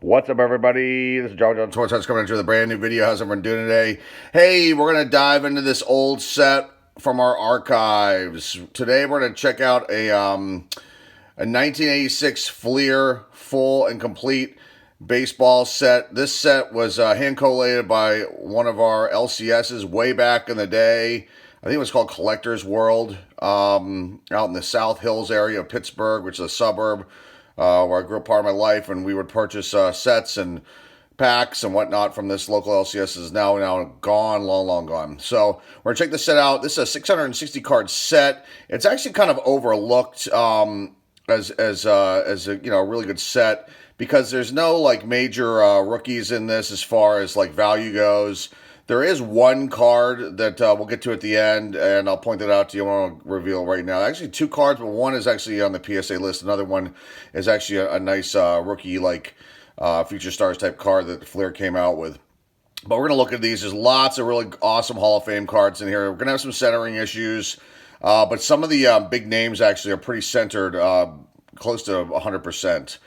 What's up, everybody? This is John Sports coming into a brand new video. How's everyone doing today? Hey, we're going to dive into this old set from our archives. Today, we're going to check out a 1986 Fleer full and complete baseball set. This set was hand collated by one of our LCSs way back in the day. I think it was called Collector's World, out in the South Hills area of Pittsburgh, which is a suburb where I grew up part of my life, and we would purchase sets and packs and whatnot from this local LCS. Is now gone, long gone. So we're gonna check this set out. This is a 660 card set. It's actually kind of overlooked as a really good set because there's no like major rookies in this as far as like value goes. There is one card that we'll get to at the end, and I'll point that out to you. I want to reveal right now. Actually, two cards, but one is actually on the PSA list. Another one is actually a nice rookie, like Future Stars type card that Fleer came out with. But we're going to look at these. There's lots of really awesome Hall of Fame cards in here. We're going to have some centering issues, but some of the big names actually are pretty centered, close to 100%.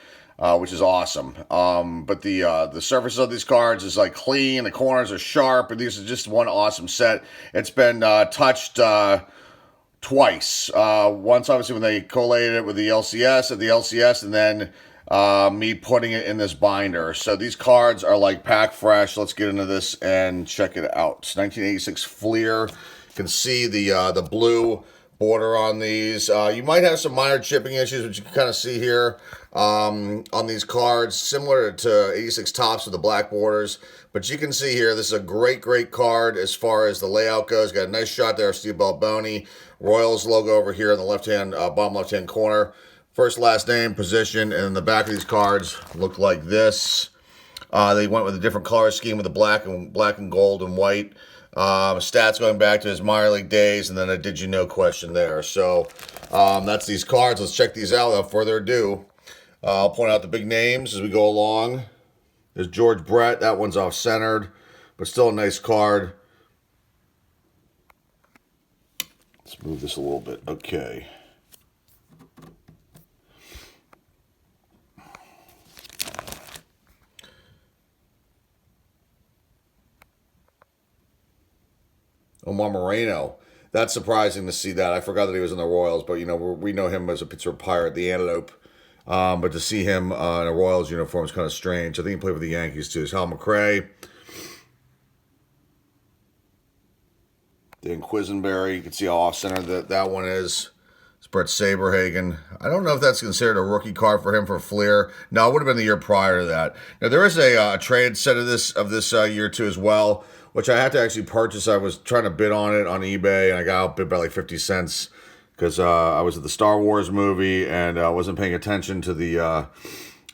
Which is awesome. But the surface of these cards is like clean. The corners are sharp, and these are just one awesome set. It's been touched twice. Once, obviously, when they collated it with the LCS, and then me putting it in this binder. So these cards are like pack fresh. Let's get into this and check it out. 1986 Fleer. You can see the blue border on these. You might have some minor chipping issues, which you can kind of see here on these cards, similar to 86 Topps with the black borders. But you can see here, this is a great card as far as the layout goes. Got a nice shot there of Steve Balboni. Royals logo over here in the left-hand, bottom left-hand corner. First, last name, position, and the back of these cards look like this. They went with a different color scheme with the black and gold and white. Stats going back to his minor league days, and then a did you know question there. So that's these cards. Let's check these out without further ado. I'll point out the big names as we go along. There's George Brett. That one's off-centered, but still a nice card. Let's move this a little bit. Okay. Omar Moreno. That's surprising to see that. I forgot that he was in the Royals, but, we know him as a Pittsburgh Pirate, the Antelope. But to see him in a Royals uniform is kind of strange. I think he played with the Yankees, too. It's Hal McRae. Dan Quisenberry. You can see how off-center that one is. It's Brett Saberhagen. I don't know if that's considered a rookie card for him for Fleer. No, it would have been the year prior to that. Now, there is a trade set of this year, too, as well, which I had to actually purchase. I was trying to bid on it on eBay, and I got outbid by like 50 cents because I was at the Star Wars movie, and I wasn't paying attention to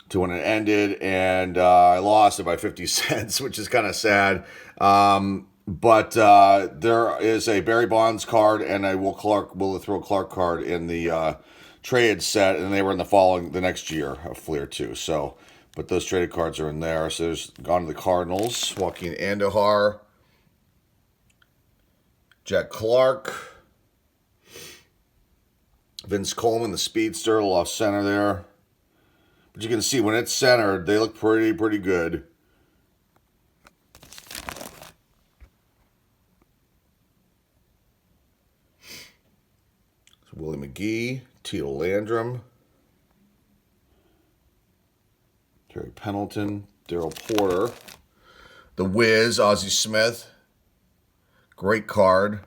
to when it ended, and I lost it by 50 cents, which is kind of sad. But there is a Barry Bonds card and a Will Thrill Clark card in the trade set, and they were in the next year of Fleer too. So, but those traded cards are in there. So there's gone to the Cardinals, Joaquin Andujar, Jack Clark, Vince Coleman, the speedster, a little off center there. But you can see when it's centered, they look pretty good. Willie McGee, Tito Landrum, Terry Pendleton, Darrell Porter, The Wiz, Ozzie Smith, great card.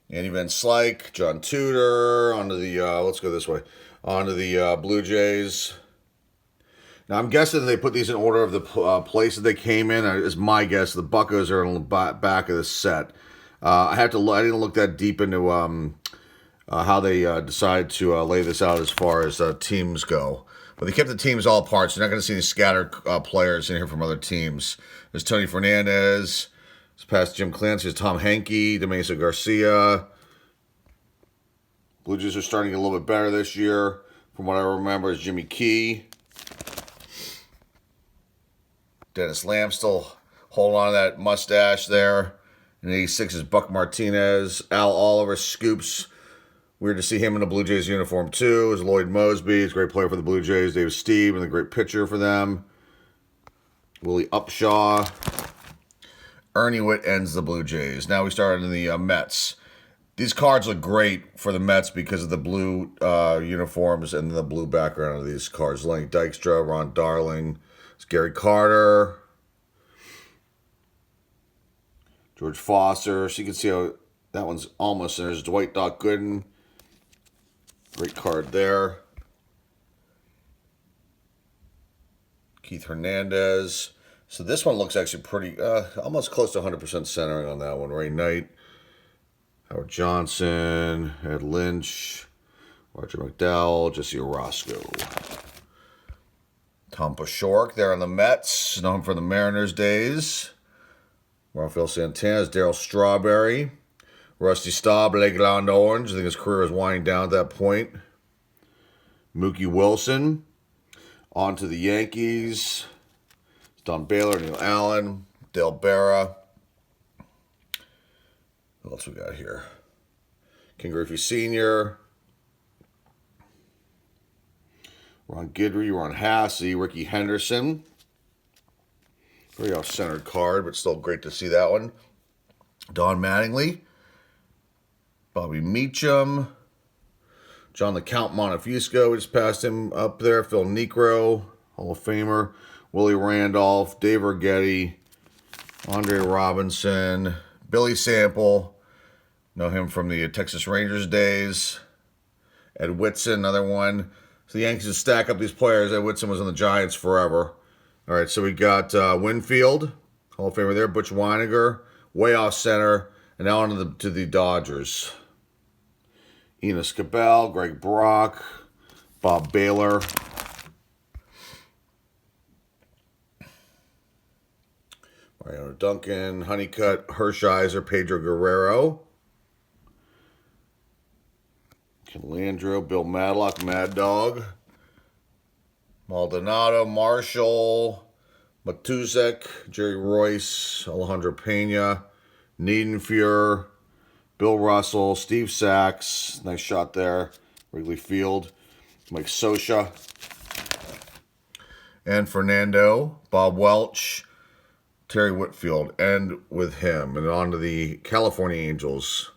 Andy Van Slyke, John Tudor, onto the, let's go this way, onto the Blue Jays. Now, I'm guessing they put these in order of the places they came in. Is my guess. The Buccos are on the back of this set. I didn't look that deep into how they decide to lay this out as far as teams go. But they kept the teams all apart, so you're not going to see any scattered players in here from other teams. There's Tony Fernandez. It's past Jim Clancy. There's Tom Henke, Demaso Garcia. Blue Jays are starting a little bit better this year. From what I remember, is Jimmy Key. Dennis Lamb still holding on to that mustache there. In 86 is Buck Martinez. Al Oliver scoops Weird to see him in a Blue Jays uniform, too. Is Lloyd Mosby. He's a great player for the Blue Jays. Dave Steve, and a great pitcher for them. Willie Upshaw. Ernie Witt ends the Blue Jays. Now we start in the Mets. These cards look great for the Mets because of the blue uniforms and the blue background of these cards. Lenny Dykstra, Ron Darling, it's Gary Carter, George Foster. So you can see how that one's almost there. There's Dwight Doc Gooden. Great card there. Keith Hernandez. So this one looks actually pretty, almost close to 100% centering on that one. Ray Knight, Howard Johnson, Ed Lynch, Roger McDowell, Jesse Orozco. Tom Pashork there on the Mets, known for the Mariners days. Rafael Santana, Darryl Strawberry. Rusty Staub, Lakeland Orange. I think his career is winding down at that point. Mookie Wilson. On to the Yankees. Don Baylor, Neil Allen, Dale Berra. What else we got here? King Griffey Sr., Ron Guidry, Ron Hassey, Ricky Henderson. Very off-centered card, but still great to see that one. Don Mattingly, Bobby Meacham, John the Count Montefusco, we just passed him up there. Phil Niekro, Hall of Famer. Willie Randolph, Dave Righetti, Andre Robinson, Billy Sample, know him from the Texas Rangers days. Ed Whitson, another one. So the Yankees just stack up these players. Ed Whitson was on the Giants forever. All right, so we got Winfield, Hall of Famer there, Butch Weiniger, way off center, and now on to the Dodgers. Enos Cabell, Greg Brock, Bob Baylor. Mariano Duncan, Honeycutt, Hershiser, Pedro Guerrero. Ken Landreau, Bill Madlock, Mad Dog. Maldonado, Marshall, Matusek, Jerry Royce, Alejandro Pena, Niedenfuhr, Bill Russell, Steve Sachs. Nice shot there. Wrigley Field. Mike Scioscia. And Fernando, Bob Welch, Terry Whitfield, end with him. And on to the California Angels.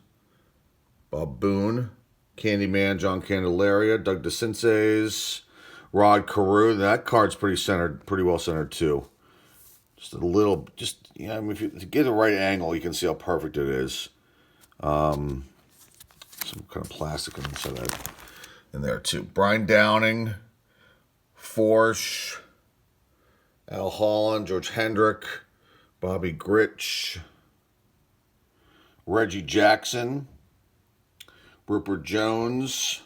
Bob Boone, Candyman, John Candelaria, Doug DeCinces, Rod Carew. That card's pretty centered, pretty well centered too. Just a little, I mean, if you get the right angle, you can see how perfect it is. Some kind of plastic inside that in there too. Brian Downing, Forsch, Al Holland, George Hendrick, Bobby Grich, Reggie Jackson, Rupert Jones,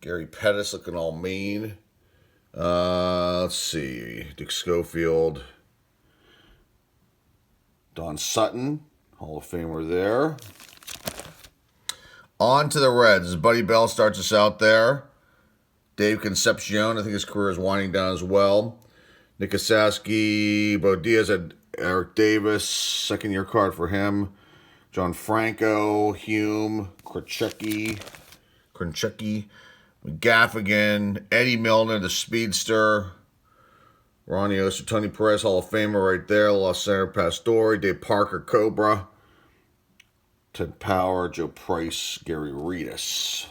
Gary Pettis looking all mean. Let's see, Dick Schofield, Don Sutton, Hall of Famer there. On to the Reds. Buddy Bell starts us out there. Dave Concepcion, I think his career is winding down as well. Nick Asaski, Bo Diaz had Eric Davis, second-year card for him. John Franco, Hume, Krzyzewski, McGaffigan, Eddie Milner, the speedster. Ronnie Oster, Tony Perez, Hall of Famer right there. Los Center, Pastore, Dave Parker, Cobra. Ted Power, Joe Price, Gary Reedus.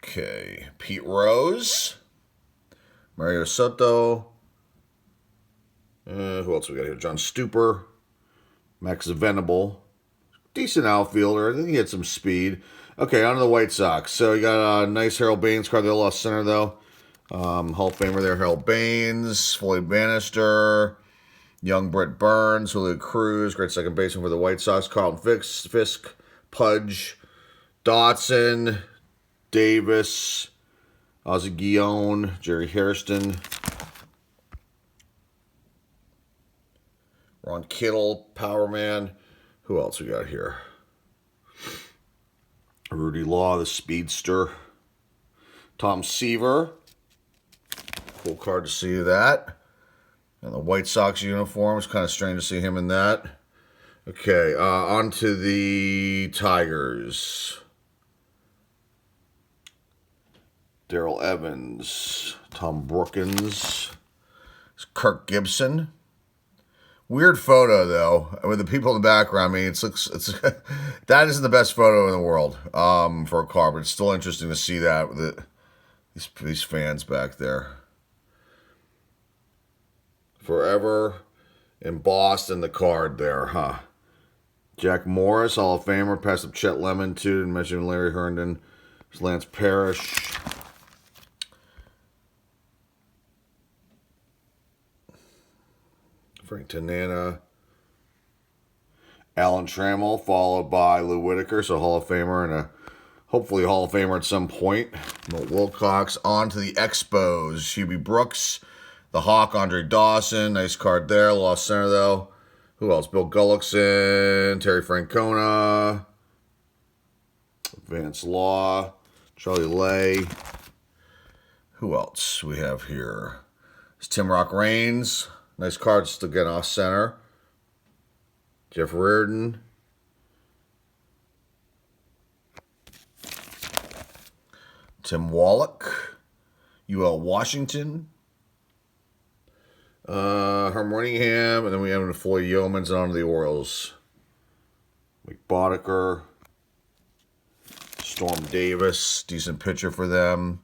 Okay, Pete Rose, Mario Soto. Who else we got here? John Stuper, Max Venable. Decent outfielder. I think he had some speed. Okay, on to the White Sox. So you got a nice Harold Baines card. They lost center, though. Hall of Famer there, Harold Baines, Floyd Bannister, young Brett Burns, Julio Cruz, great second baseman for the White Sox, Carlton Fisk, Pudge, Dotson, Davis, Ozzie Guillon, Jerry Hairston, Ron Kittle, Power Man. Who else we got here? Rudy Law, the speedster. Tom Seaver. Cool card to see that. And the White Sox uniform. It's kind of strange to see him in that. Okay, on to the Tigers. Darrell Evans, Tom Brookins, Kirk Gibson. Weird photo though, with the people in the background. I mean, it's that isn't the best photo in the world for a car, but it's still interesting to see that with these fans back there. Forever in Boston, the card there, huh? Jack Morris, Hall of Famer, passed up Chet Lemon too, and mentioned Larry Herndon, Lance Parrish. Frank Tanana, Alan Trammell, followed by Lou Whitaker, so Hall of Famer and hopefully Hall of Famer at some point. Milt Wilcox. On to the Expos. Hubie Brooks, the Hawk, Andre Dawson. Nice card there. Lost center though. Who else? Bill Gullickson, Terry Francona, Vance Law, Charlie Lay. Who else we have here? It's Tim Rock Raines. Nice cards to get off center. Jeff Reardon. Tim Wallach. UL Washington. Herm Winningham. And then we have Floyd Yeomans and on to the Orioles. Mike Boddicker. Storm Davis. Decent pitcher for them.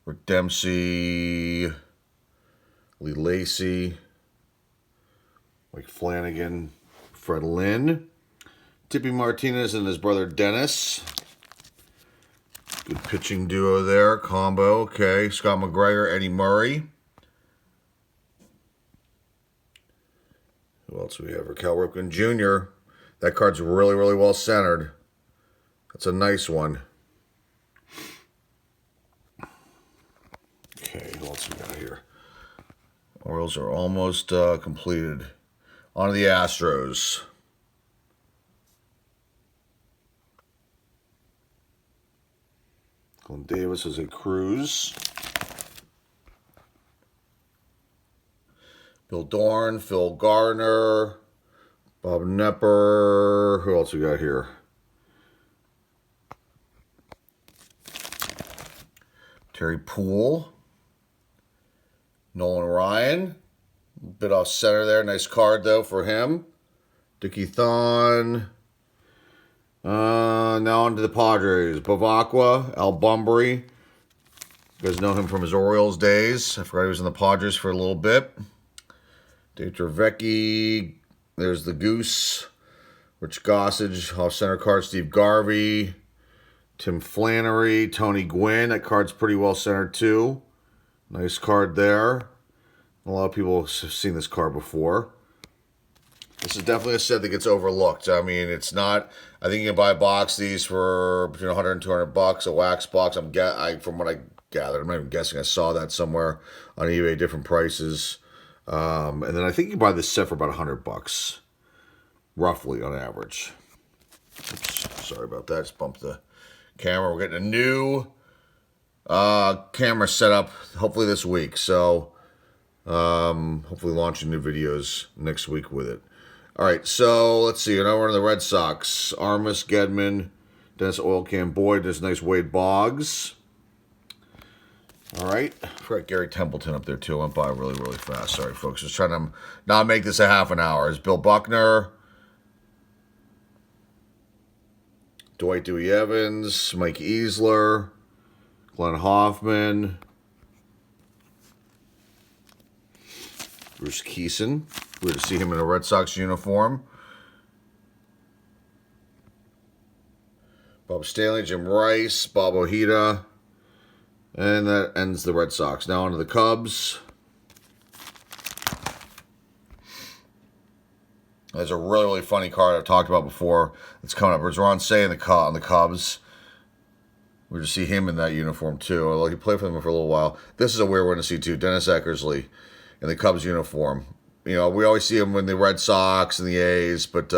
Rick Dempsey. Lee Lacy. Mike Flanagan, Fred Lynn, Tippy Martinez and his brother Dennis. Good pitching duo there, combo. Okay, Scott McGregor, Eddie Murray. Who else do we have? Cal Ripken Jr. That card's really, really well centered. That's a nice one. Okay, who else we got here? Orioles are almost completed. On to the Astros. Glenn Davis is a Cruz. Bill Dorn, Phil Gardner, Bob Nepper. Who else we got here? Terry Poole. Nolan Ryan. Bit off center there. Nice card, though, for him. Dickie Thon. Now on to the Padres. Bavacqua, Al Bunbury. You guys know him from his Orioles days. I forgot he was in the Padres for a little bit. Dave Trevecki. There's the Goose. Rich Gossage. Off center card, Steve Garvey. Tim Flannery. Tony Gwynn. That card's pretty well centered, too. Nice card there. A lot of people have seen this card before. This is definitely a set that gets overlooked. I mean, it's not. I think you can buy a box these for between $100 and $200. A wax box. From what I gathered, I'm not even guessing. I saw that somewhere on eBay, different prices. And then I think you can buy this set for about $100, roughly on average. Oops, sorry about that. Just bumped the camera. We're getting a new camera set up hopefully this week. So. Hopefully launching new videos next week with it. All right, so let's see. Now we're on the Red Sox. Armas, Gedman, Dennis Oilcan Boyd. There's nice Wade Boggs. All right. I forgot Gary Templeton up there, too. I went by really, really fast. Sorry, folks. Just trying to not make this a half an hour. It's Bill Buckner. Dwight Dewey Evans. Mike Easler. Glenn Hoffman. Bruce Keeson. Weird to see him in a Red Sox uniform. Bob Stanley, Jim Rice, Bob Ojeda. And that ends the Red Sox. Now on to the Cubs. There's a really, really funny card I've talked about before. It's coming up. There's Ron Say on the Cubs. We just see him in that uniform, too. Although he played for them for a little while. This is a weird one to see, too. Dennis Eckersley in the Cubs uniform. You know, we always see him in the Red Sox and the A's, but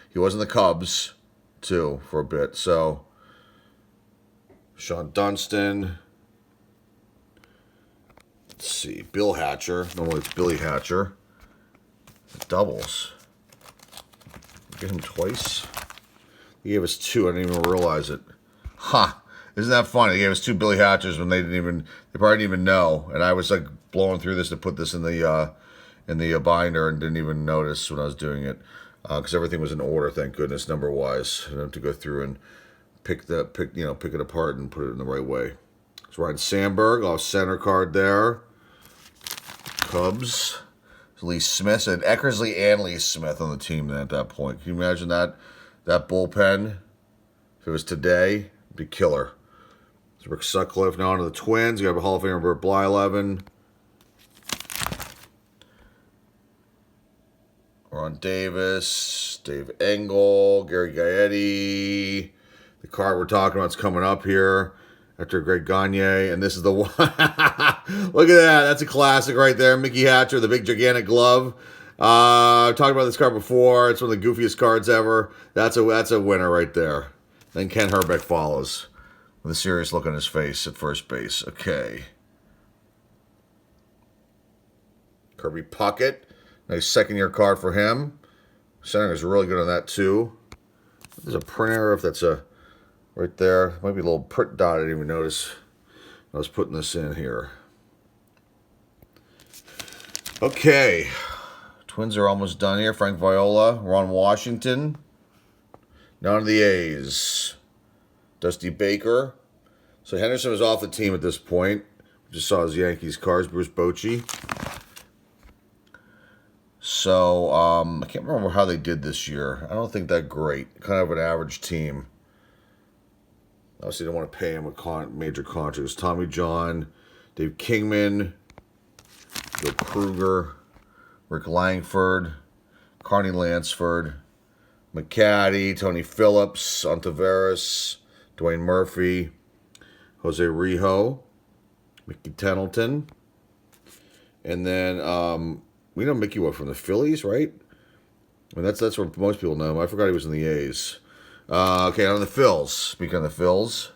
he was in the Cubs, too, for a bit. So, Sean Dunston. Let's see. Bill Hatcher. Normally it's Billy Hatcher. Doubles. Get him twice. He gave us 2. I didn't even realize it. Ha! Isn't that funny? He gave us 2 Billy Hatchers when they probably didn't even know. And I was like blowing through this to put this in the binder and didn't even notice when I was doing it. Because everything was in order, thank goodness, number-wise. I didn't have to go through and pick it apart and put it in the right way. So Ryan Sandberg, off center card there. Cubs. Lee Smith and Eckersley and Lee Smith on the team then at that point. Can you imagine that bullpen? If it was today, it'd be killer. So Rick Sutcliffe now onto the Twins. You have a Hall of Famer Burt Blyleven. Ron Davis, Dave Engel, Gary Gaetti. The card we're talking about is coming up here after Greg Gagne. And this is the one. Look at that. That's a classic right there. Mickey Hatcher, the big gigantic glove. I've talked about this card before. It's one of the goofiest cards ever. That's a winner right there. Then Ken Herbeck follows with a serious look on his face at first base. Okay. Kirby Puckett. Nice second-year card for him. Center is really good on that, too. There's a print error if that's right there. Might be a little print dot. I didn't even notice. I was putting this in here. Okay. Twins are almost done here. Frank Viola, Ron Washington. Now to the A's. Dusty Baker. So Henderson was off the team at this point. We just saw his Yankees cards. Bruce Bochy. So, I can't remember how they did this year. I don't think that great. Kind of an average team. Obviously, didn't want to pay him a major contract. Tommy John, Dave Kingman, Bill Kruger, Rick Langford, Carney Lansford, McCaddy, Tony Phillips, Ontiveros, Dwayne Murphy, Jose Rijo, Mickey Tettleton, and then we know Mickey from the Phillies, right? I mean, that's where most people know him. I forgot he was in the A's. Okay, on the Phils. Speaking of the Phils,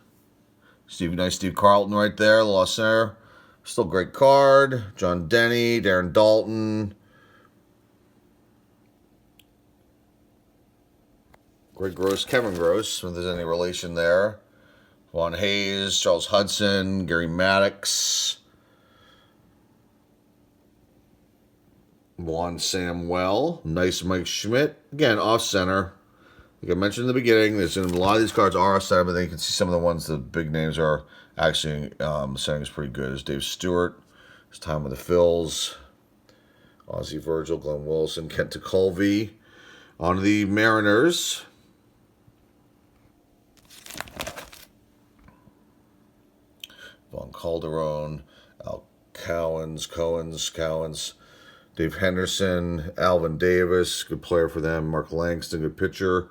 nice Steve Carlton right there, the lost center. Still great card. John Denny, Darren Dalton. Greg Gross, Kevin Gross, if there's any relation there. Juan Hayes, Charles Hudson, Gary Maddox. Juan Samuel, nice Mike Schmidt. Again, off-center. Like I mentioned in the beginning, a lot of these cards are off-center, but then you can see some of the ones, the big names are actually, the centering is pretty good. There's Dave Stewart, his time with the Phils. Ozzie Virgil, Glenn Wilson, Kent Tekulve. On to the Mariners. Von Calderon, Al Cowens. Dave Henderson, Alvin Davis, good player for them. Mark Langston, good pitcher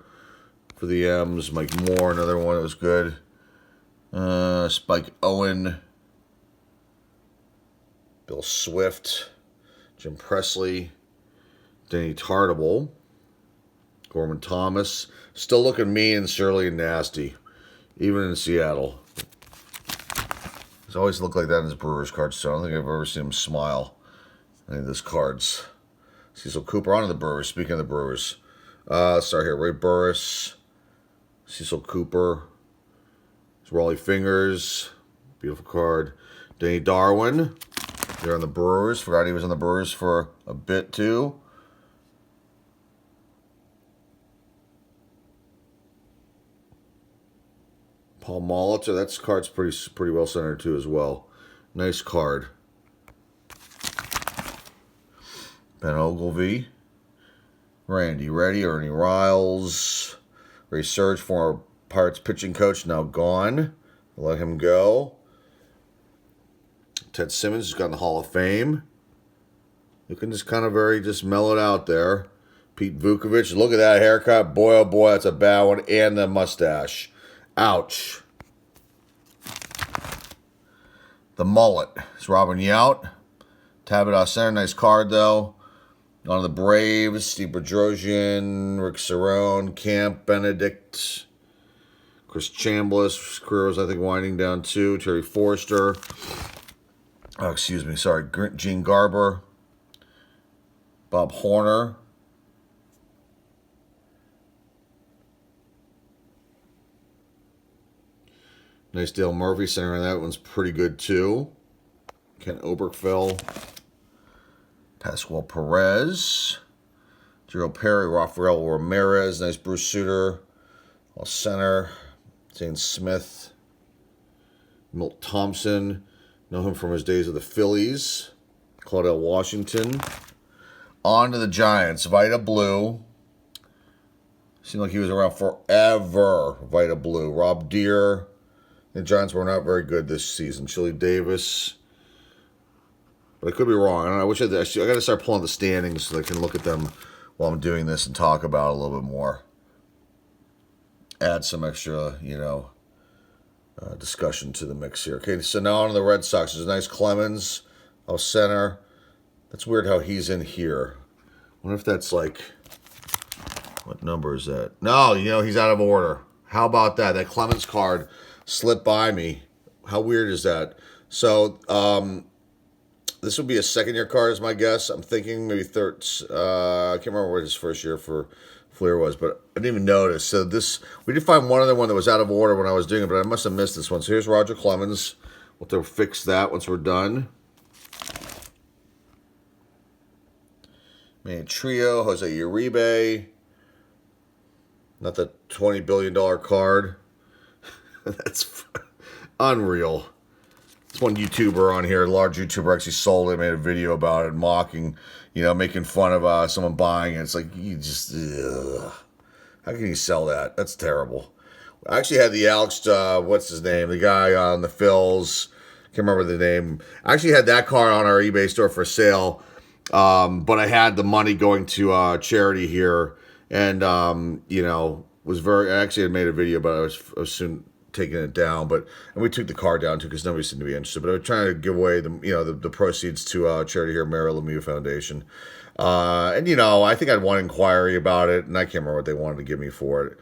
for the M's. Mike Moore, another one that was good. Spike Owen, Bill Swift, Jim Presley, Danny Tartable, Gorman Thomas. Still looking mean and surly and nasty, even in Seattle. He's always looked like that in his Brewers cards, so I don't think I've ever seen him smile. Any of those cards. Cecil Cooper, on to the Brewers. Speaking of the Brewers. Let's start here. Ray Burris. Cecil Cooper. Raleigh Fingers. Beautiful card. Danny Darwin. They're on the Brewers. Forgot he was on the Brewers for a bit, too. Paul Molitor. That card's pretty well centered, too, as well. Nice card. Ben Ogilvy, Randy Reddy, Ernie Riles, Ray Surge, former Pirates pitching coach, now gone. Let him go. Ted Simmons has got in the Hall of Fame. Looking just kind of just mellowed out there. Pete Vukovich, look at that haircut. Boy, oh boy, that's a bad one. And the mustache. Ouch. The mullet. It's Robin Yount. Tabitha Center, nice card though. On the Braves, Steve Bedrosian, Rick Cerrone, Camp Benedict, Chris Chambliss, career was, I think, winding down too. Terry Forster. Gene Garber. Bob Horner. Nice Dale Murphy center, and that one's pretty good too. Ken Oberkfell. Pascual Perez. Gerald Perry, Rafael Ramirez. Nice Bruce Sutter. All center. Zane Smith. Milt Thompson. Know him from his days of the Phillies. Claudel Washington. On to the Giants. Vita Blue. Seemed like he was around forever. Vita Blue. Rob Deere. The Giants were not very good this season. Chili Davis. But I could be wrong. I don't know. I got to start pulling the standings so I can look at them while I'm doing this and talk about it a little bit more. Add some extra, discussion to the mix here. Okay, so now on to the Red Sox. There's a nice Clemens. Center. That's weird how he's in here. I wonder if that's like, what number is that? No, he's out of order. How about that? That Clemens card slipped by me. How weird is that? So, this would be a second-year card, is my guess. I'm thinking maybe third. I can't remember what his first year for Fleer was, but I didn't even notice. So we did find one other one that was out of order when I was doing it, but I must have missed this one. So here's Roger Clemens. We'll have to fix that once we're done. Man, Trio, Jose Uribe. Not the $20 billion card. That's unreal. This one YouTuber on here, a large YouTuber, actually sold it, made a video about it, mocking, making fun of someone buying it. It's like, you just, how can you sell that? That's terrible. I actually had the Alex, what's his name? The guy on the Phils. Can't remember the name. I actually had that car on our eBay store for sale, but I had the money going to charity here, and, was very, I actually had made a video, but I was soon taking it down, and we took the car down too because nobody seemed to be interested. But I was trying to give away the proceeds to charity here, Mary Lemieux Foundation, and I think I had one inquiry about it, and I can't remember what they wanted to give me for it.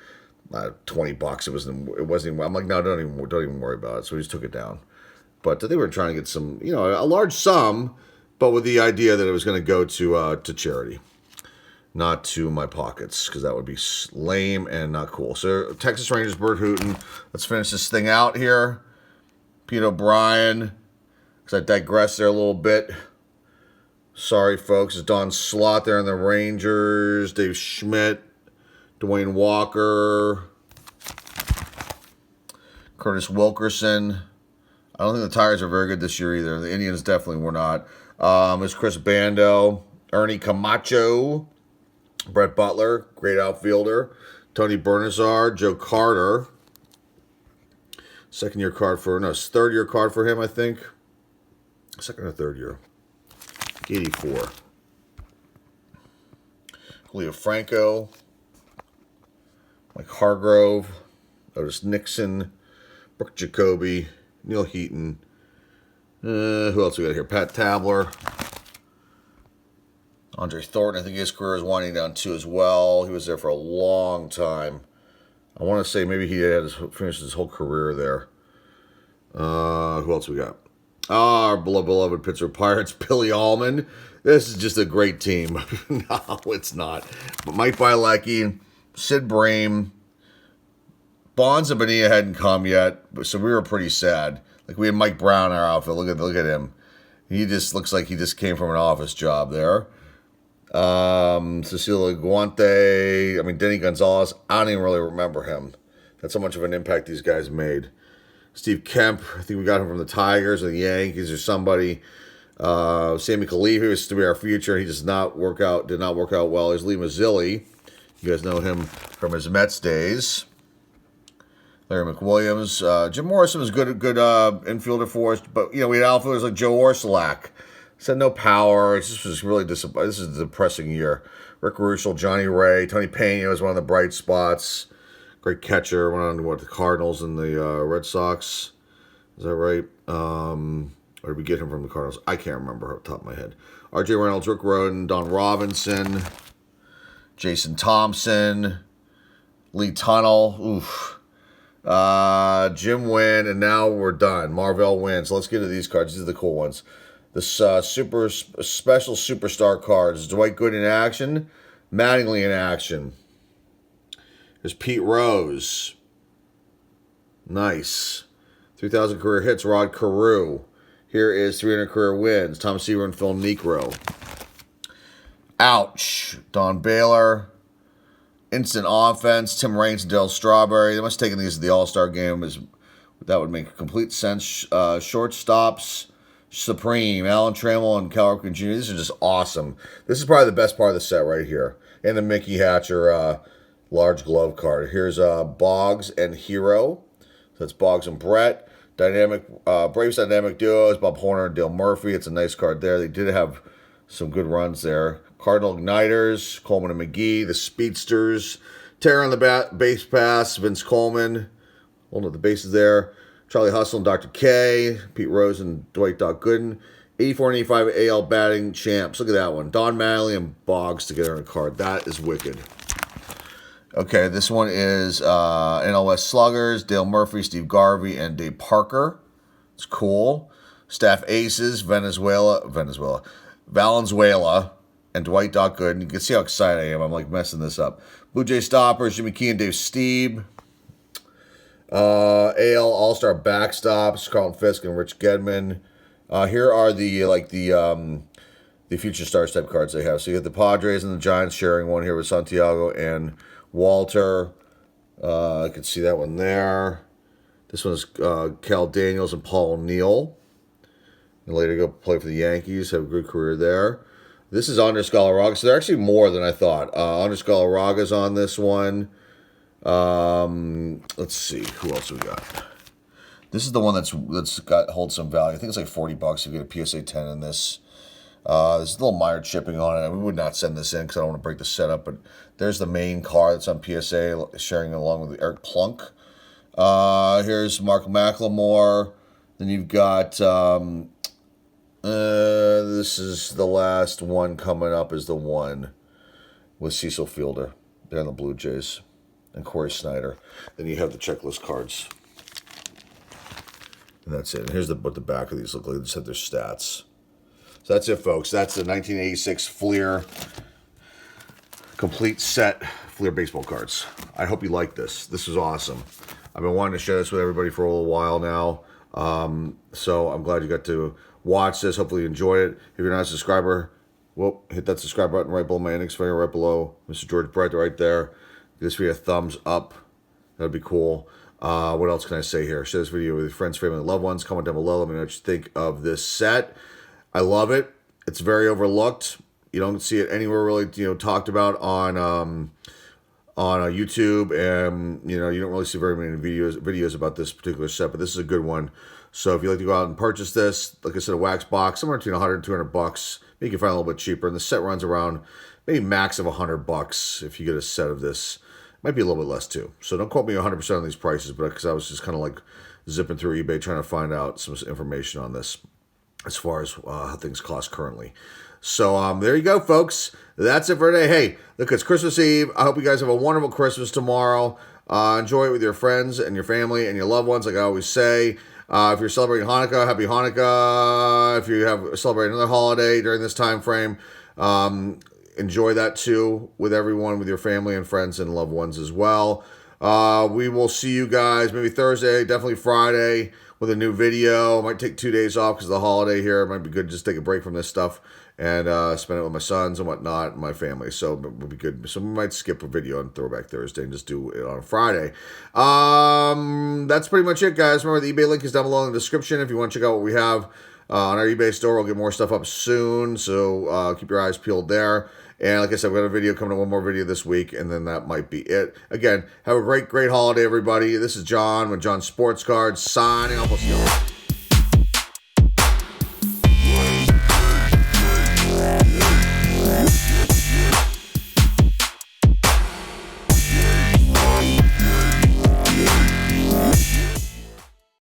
$20. It wasn't. I'm like, no, don't even worry about it. So we just took it down. But they were trying to get some, a large sum, but with the idea that it was going to go to charity, not to my pockets, because that would be lame and not cool. So Texas Rangers, Burt Hooten. Let's finish this thing out here. Pete O'Brien, because I digressed there a little bit. Sorry, folks. It's Don Slott there in the Rangers. Dave Schmidt, Dwayne Walker, Curtis Wilkerson. I don't think the Tigers are very good this year either. The Indians definitely were not. There's Chris Bando, Ernie Camacho, Brett Butler, great outfielder. Tony Bernazar, Joe Carter. Third year card for him, I think. Second or third year. 84. Julio Franco. Mike Hargrove. Otis Nixon. Brooke Jacoby. Neil Heaton. Who else we got here? Pat Tabler. Andre Thornton, I think his career is winding down too as well. He was there for a long time. I want to say maybe he had finished his whole career there. Who else we got? Our beloved Pittsburgh Pirates, Billy Allman. This is just a great team. No, it's not. But Mike Bielecki, Sid Bream, Bonds and Bonilla hadn't come yet, so we were pretty sad. Like, we had Mike Brown in our outfit. Look at him. He just looks like he just came from an office job there. Cecilio Guante, Denny Gonzalez. I don't even really remember him. That's how much of an impact these guys made. Steve Kemp, I think we got him from the Tigers or the Yankees or somebody. Sammy Khalifa was to be our future. He did not work out well. There's Lee Mazzilli. You guys know him from his Mets days. Larry McWilliams. Jim Morrison was good infielder for us, but we had outfielders like Joe Orsulak. Said no power. This was really disappointing. This is a depressing year. Rick Ruschel, Johnny Ray, Tony Pena was one of the bright spots. Great catcher. Went on to the Cardinals and the Red Sox. Is that right? Or did we get him from the Cardinals? I can't remember off the top of my head. R.J. Reynolds, Rick Roden, Don Robinson, Jason Thompson, Lee Tunnell. Oof. Jim Wynn, and now we're done. Marvell Wynn. So let's get to these cards. These are the cool ones. This super special superstar cards. Dwight Gooden in action. Mattingly in action. There's Pete Rose. Nice. 3,000 career hits, Rod Carew. Here is 300 career wins, Tom Seaver and Phil Niekro. Ouch. Don Baylor. Instant offense, Tim Raines and Dale Strawberry. They must have taken these at the All-Star game. That would make complete sense. Shortstops, Supreme, Alan Trammell and Cal Ripken Jr. These are just awesome. This is probably the best part of the set right here. And the Mickey Hatcher large glove card. Here's Boggs and Hero. So that's Boggs and Brett. Braves dynamic duos, Bob Horner and Dale Murphy. It's a nice card there. They did have some good runs there. Cardinal Igniters, Coleman and McGee. The Speedsters. Terror on the base pass, Vince Coleman. Holding up the bases there. Charlie Hustle and Dr. K. Pete Rose and Dwight Gooden. 84 and 85 AL batting champs. Look at that one. Don Mattingly and Boggs together in a card. That is wicked. Okay, this one is NL West Sluggers, Dale Murphy, Steve Garvey, and Dave Parker. It's cool. Staff Aces, Valenzuela, and Dwight Gooden. You can see how excited I am. I'm like messing this up. Blue Jay Stoppers, Jimmy Key and Dave Steeb. AL All-Star Backstops, Carlton Fisk and Rich Gedman. Here are the Future Stars type cards they have. So you have the Padres and the Giants sharing one here with Santiago and Walter. I can see that one there. This one is Cal Daniels and Paul O'Neill. And later go play for the Yankees. Have a good career there. This is Andres Galarraga. So they're actually more than I thought. Andres Galarraga's on this one. Let's see. Who else we got? This is the one holds some value. I think it's like $40 if you get a PSA 10 in this. There's a little mired shipping on it. We would not send this in because I don't want to break the setup, but there's the main card that's on PSA, sharing along with Eric Plunk. Here's Mark McLemore. Then you've got, this is the last one coming up, is the one with Cecil Fielder. They're on the Blue Jays. And Corey Snyder. Then you have the checklist cards. And that's it. And here's what the back of these look like. They just have their stats. So that's it, folks. That's the 1986 Fleer complete set Fleer baseball cards. I hope you like this. This was awesome. I've been wanting to share this with everybody for a little while now. So I'm glad you got to watch this. Hopefully you enjoyed it. If you're not a subscriber, well, hit that subscribe button right below my index finger, right below Mr. George Brett right there. Give this video a thumbs up. That'd be cool. What else can I say here? Share this video with your friends, family, and loved ones. Comment down below. Let me know what you think of this set. I love it. It's very overlooked. You don't see it anywhere really, talked about on YouTube, and you don't really see very many videos about this particular set. But this is a good one. So if you'd like to go out and purchase this, like I said, a wax box, somewhere between $100 and $200. Maybe you can find it a little bit cheaper. And the set runs around maybe max of $100 if you get a set of this. Might be a little bit less too. So don't quote me 100% on these prices, but because I was just kind of like zipping through eBay trying to find out some information on this as far as how things cost currently. So there you go, folks. That's it for today. Hey, look, it's Christmas Eve. I hope you guys have a wonderful Christmas tomorrow. Enjoy it with your friends and your family and your loved ones, like I always say. If you're celebrating Hanukkah, happy Hanukkah. If you have celebrating another holiday during this time frame, enjoy that too with everyone, with your family and friends and loved ones as well. We will see you guys maybe Thursday, definitely Friday with a new video. Might take 2 days off because of the holiday here. It might be good to just take a break from this stuff and spend it with my sons and whatnot and my family. So it would be good. So we might skip a video on Throwback Thursday and just do it on a Friday. That's pretty much it, guys. Remember, the eBay link is down below in the description if you want to check out what we have on our eBay store. We'll get more stuff up soon, so keep your eyes peeled there. And like I said, we got a video coming up, one more video this week, and then that might be it. Again, have a great holiday, everybody. This is John with John Sports Cards, signing off. We'll see you all.